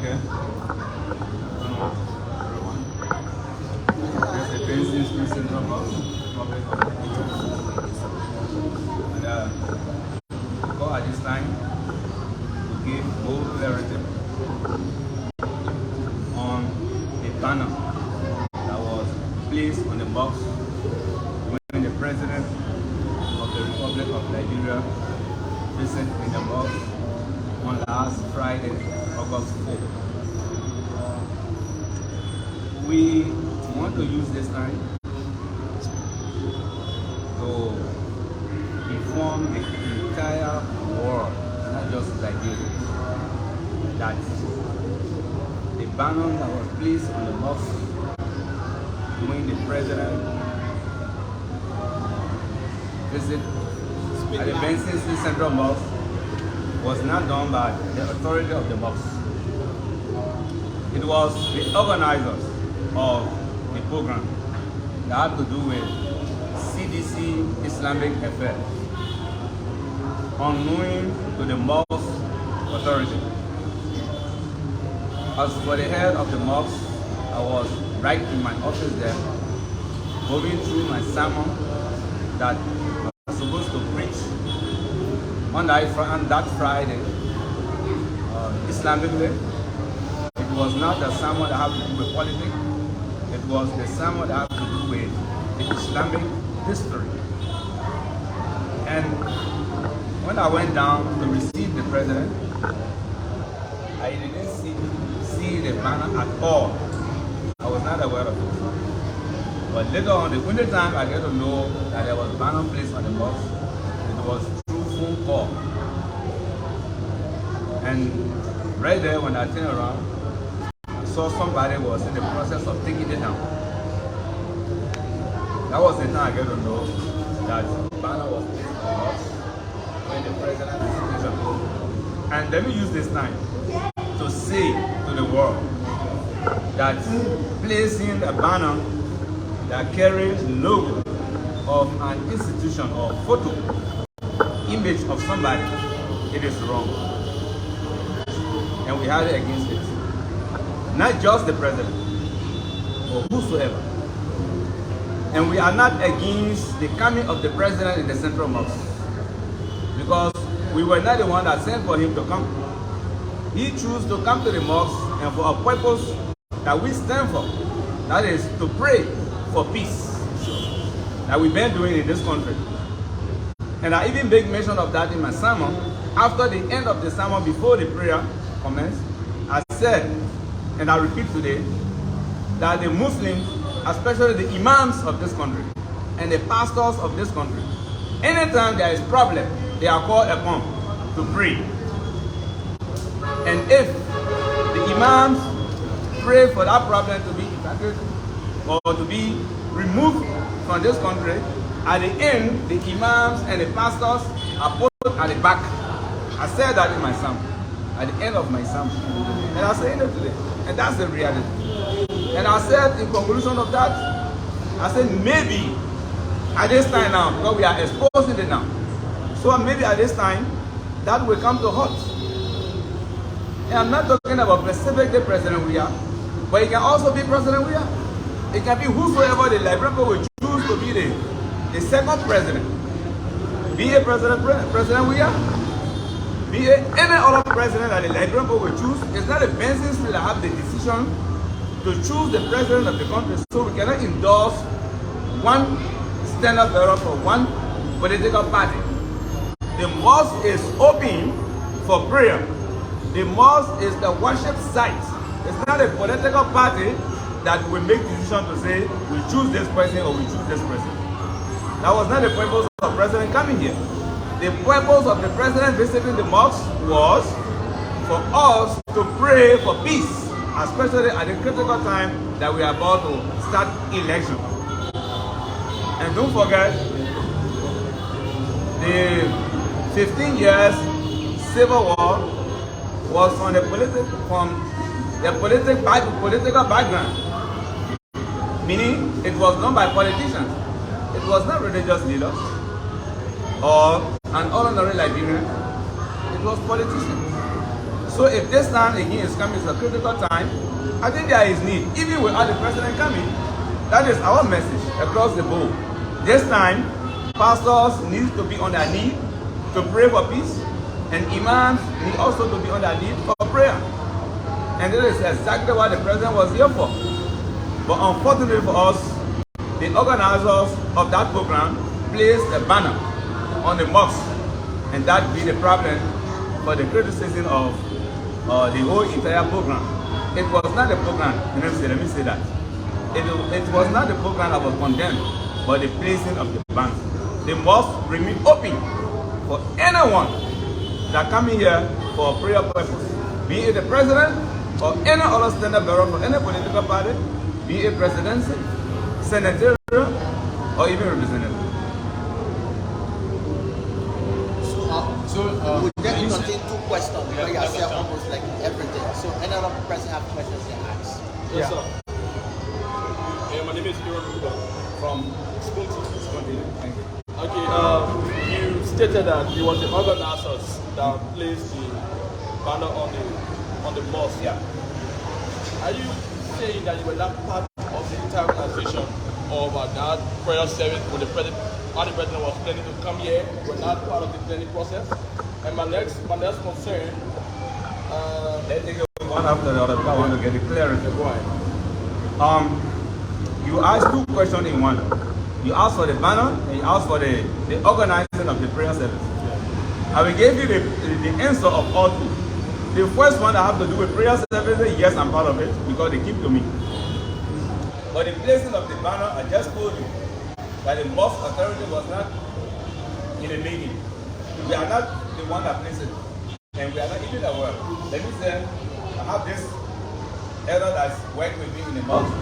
Okay. Everyone. This is the Benson's President Republic of and go at this time to give full clarity on a banner that was placed on the box when the President of the Republic of Nigeria visited in the mosque on last Friday, August 4th. We want to use this time to inform the entire world, not just Nigeria, that the banner that was placed on the mosque during the President visit at the Benson Central Mosque was not done by the authority of the mosque. It was the organizers of the program that had to do with CDC Islamic Affairs, unknowing to the mosque authority. As for the head of the mosque, I was right in my office there, going through my sermon that I was supposed to preach on that Friday, Islamically. It was not the sermon that had to do with politics. It was the sermon that had to do with the Islamic history. And when I went down to receive the President, I didn't see the banner at all. I was not aware of it. But later on, the only time I get to know that there was a banner placed on the box, it was through phone call. And right there, when I turned around, I saw somebody was in the process of taking it down. That was the time I get to know that the banner was placed on the box when the President is. And let me use this time to say to the world that placing a banner that carries logo of an institution or photo, image of somebody, it is wrong. And we had it against it. Not just the President, but whosoever. And we are not against the coming of the President in the Central Mosque, because we were not the one that sent for him to come. He chose to come to the mosque and for a purpose that we stand for. That is to pray for peace that we've been doing in this country. And I even make mention of that in my sermon. After the end of the sermon, before the prayer commenced, I said, and I repeat today, that the Muslims, especially the imams of this country and the pastors of this country, anytime there is problem, they are called upon to pray. And if the imams pray for that problem to be evacuated or to be removed from this country, at the end, the imams and the pastors are put at the back. I said that in my sermon, at the end of my sermon. And I say it today. And that's the reality. And I said in conclusion of that, I said maybe at this time now, because we are exposing it now, so maybe at this time, that will come to hurt. And I'm not talking about specifically President Weah, but it can also be President Weah. It can be whosoever the Liberian will choose to be the second president. Be a President Weah, be any other president that the Liberian will choose. It's not the Benson Street that have the decision to choose the president of the country, so we cannot endorse one standard bearer for one political party. The mosque is open for prayer. The mosque is the worship site. It's not a political party that will make decision to say we choose this person or we choose this person. That was not the purpose of the president coming here. The purpose of the president visiting the mosque was for us to pray for peace, especially at the critical time that we are about to start election. And don't forget, the 15 years civil war was from the political background, meaning it was done by politicians. It was not religious leaders or an ordinary Liberian. It was politicians. So if this time again is coming to a critical time, I think there is need, even without the president coming. That is our message across the board. This time, pastors need to be on their knee to pray for peace, and imams need also to be on their knee for prayer. And this is exactly what the president was here for. But unfortunately for us, the organizers of that program placed a banner on the mosque, and that be the problem for the criticism of the whole entire program. It was not the program, let me say that. It was not the program that was condemned, but the placing of the banner. The mosque remain open for anyone that come in here for a prayer purpose, be it the president or any other standard bearer for any political party, be it presidency, senatorial, or even representative. Would that contain two questions? Because you are almost like everything. So another person have questions they ask. Yes, sir. My name is Hero from Sponti. Thank you. Okay, you stated that it was the organizers that placed the banner on the mosque. Yeah. Are you saying that you were not part of the entire organization of that prayer service when the president was planning to come here? You were not part of the planning process? And my next concern. Let's take it one after the other. I want to get it clear. Go ahead. You asked two questions in one. You asked for the banner and you asked for the organizing of the prayer service. Yeah. I will give you the answer of all two. The first one that have to do with prayer service, yes, I'm part of it because they keep to me. But the placing of the banner, I just told you that the mosque authority was not in the meeting. We are not the one that placed it. And we are not even aware. Let me say, I have this elder that's working with me in the mosque.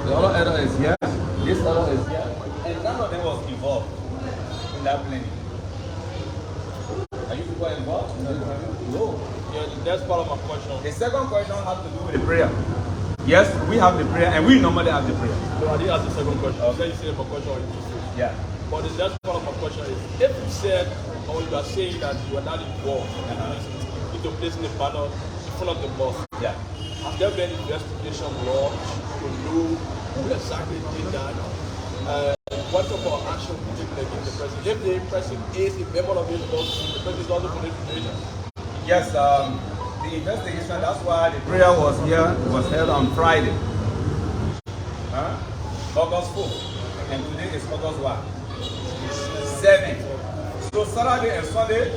The other elder is here, this elder is here, and none of them was involved in that planning. Are you people involved? No. Yeah, that's part of my question. The second question has to do with the prayer. Yes, we have the prayer, and we normally have the prayer. No, I didn't ask the second question. I said you said my question or you Yeah. But the next part of my question is, if you said, or you are saying that you are not involved into placing the banner in front of the mosque, Yeah. has there been investigation law to know who exactly did that? What type of action will be taken against the president? If the president is a member of his mosque, the president is also for the investigation. Yes, the investigation, that's why the prayer was here, was held on Friday. August 4th. And today is August what? 7th. So Saturday and Sunday,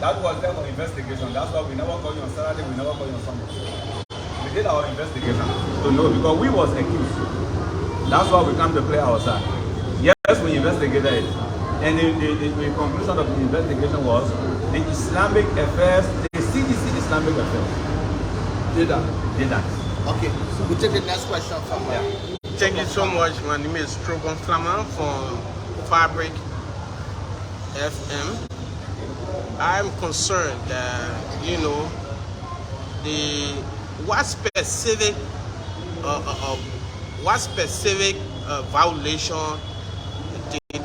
that was there for investigation. That's why we never call you on Saturday, we never call you on Sunday. We did our investigation to know because we was accused. That's why we come to play our side. Yes, we investigated it. And the conclusion of the investigation was the Islamic affairs, the CDC Islamic affairs did that. Okay, so we'll take the next question from Thank you so much. My name is Strogon Flammer from Fabric FM. I'm concerned that, what specific violation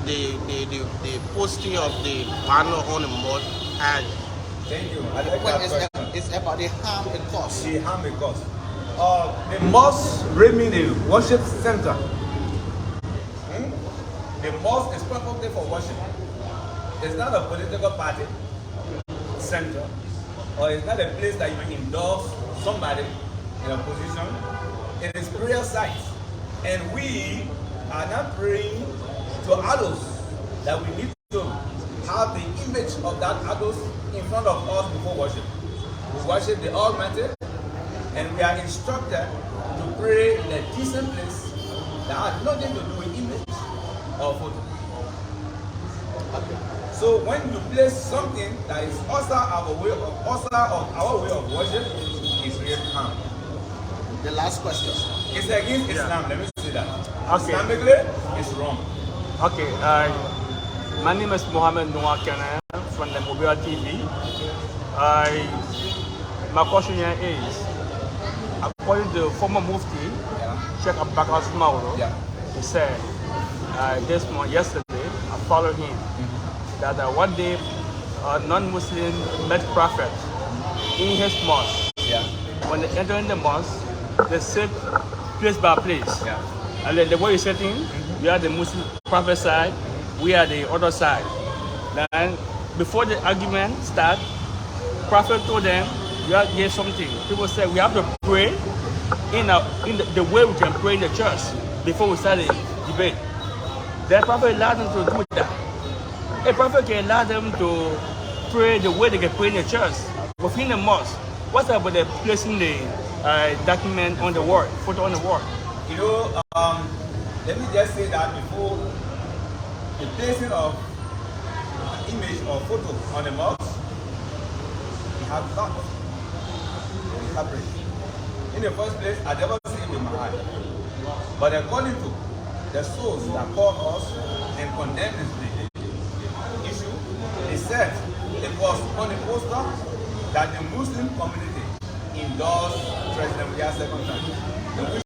the posting of the banner on the mosque had. Thank you. I like that question. It's about the harm it caused. The harm it caused. The mosque remain a worship center. The mosque is perfectly for worship. It's not a political party center, or it's not a place that you endorse somebody in a position. It is prayer sites, and we are not praying to idols that we need to have the image of that idols in front of us before worship. We worship the Almighty, and we are instructed to pray in a decent place that has nothing to do with image or photo. Okay. So when you place something that is also our way of worship, is real harm. The last question. It's against Islam. Let me say that. Okay. Islamically, it's wrong. Okay, my name is Mohammed Noah Kene from the Mobile TV. My question here is, according to former Mufti, Sheikh Abubakar Smauro, he said yesterday, I followed him, that one day a non-Muslim met Prophet in his mosque when they enter in the mosque, they sit place by place. Yeah. And then the way you're sitting, you are the Muslim prophet side, we are the other side. Then before the argument start, prophet told them, you have to give something. People say we have to pray in the way we can pray in the church before we start the debate. The prophet allowed them to do that. A prophet can allow them to pray the way they can pray in the church. Within the mosque, what's about the placing the document on the wall, photo on the wall? You know, let me just say that before the placing of an image or photo on the mosque, we have thought. It is separate. In the first place, I never seen it with my eye. But according to the source that called us and condemned this issue, they said it was on the poster that the Muslim community endorsed President Weah's second term.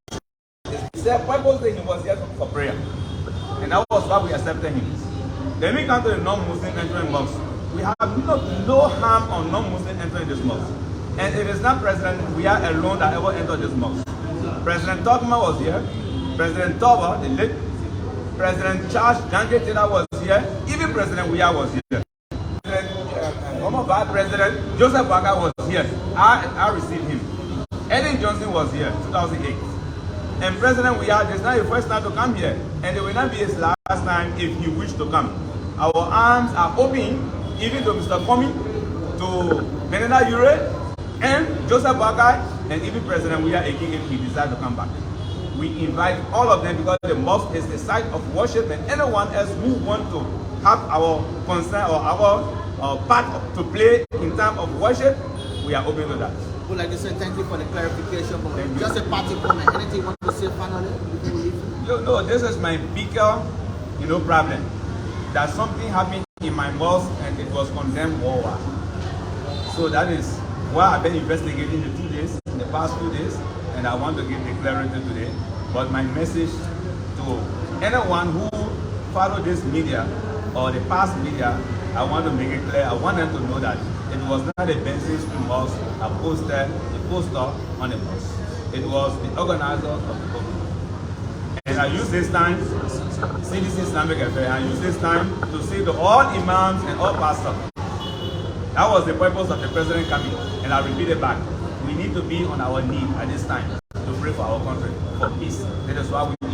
He said purposely he was here for prayer. And that was why we accepted him. Then we come to the non-Muslim entering mosque. We have no harm on non-Muslim entering this mosque. And it is not President Weah alone that ever entered this mosque. President Togma was here. President Toba, the late President Charles Janke Taylor was here. Even President Weah was here. President Joseph Baga was here. I received him. Ellen Johnson was here, 2008. And President Weah, this is not the first time to come here. And it will not be his last time if he wishes to come. Our arms are open, even to Mr. Comey, to Benena Ure, and Joseph Baga, and even President Weah again if he decides to come back. We invite all of them because the mosque is the site of worship, and anyone else who want to have our concern or our part to play in terms of worship, we are open to that. I would like to say thank you for the clarification, but just a party comment. Anything you want to say finally before we leave? No, this is my bigger, problem. That something happened in my mosque and it was condemned worldwide. So that is why I've been investigating the past 2 days, and I want to give the clarity today. But my message to anyone who follow this media or the past media, I want to make it clear. I want them to know that it was not a Benson Street mosque that posted the poster on the mosque. It was the organizer of the program. And I use this time, CDC Islamic Affairs, I use this time to say to all imams and all pastors, that was the purpose of the president coming. And I repeat it back. We need to be on our knees at this time to pray for our country, for peace. That is why we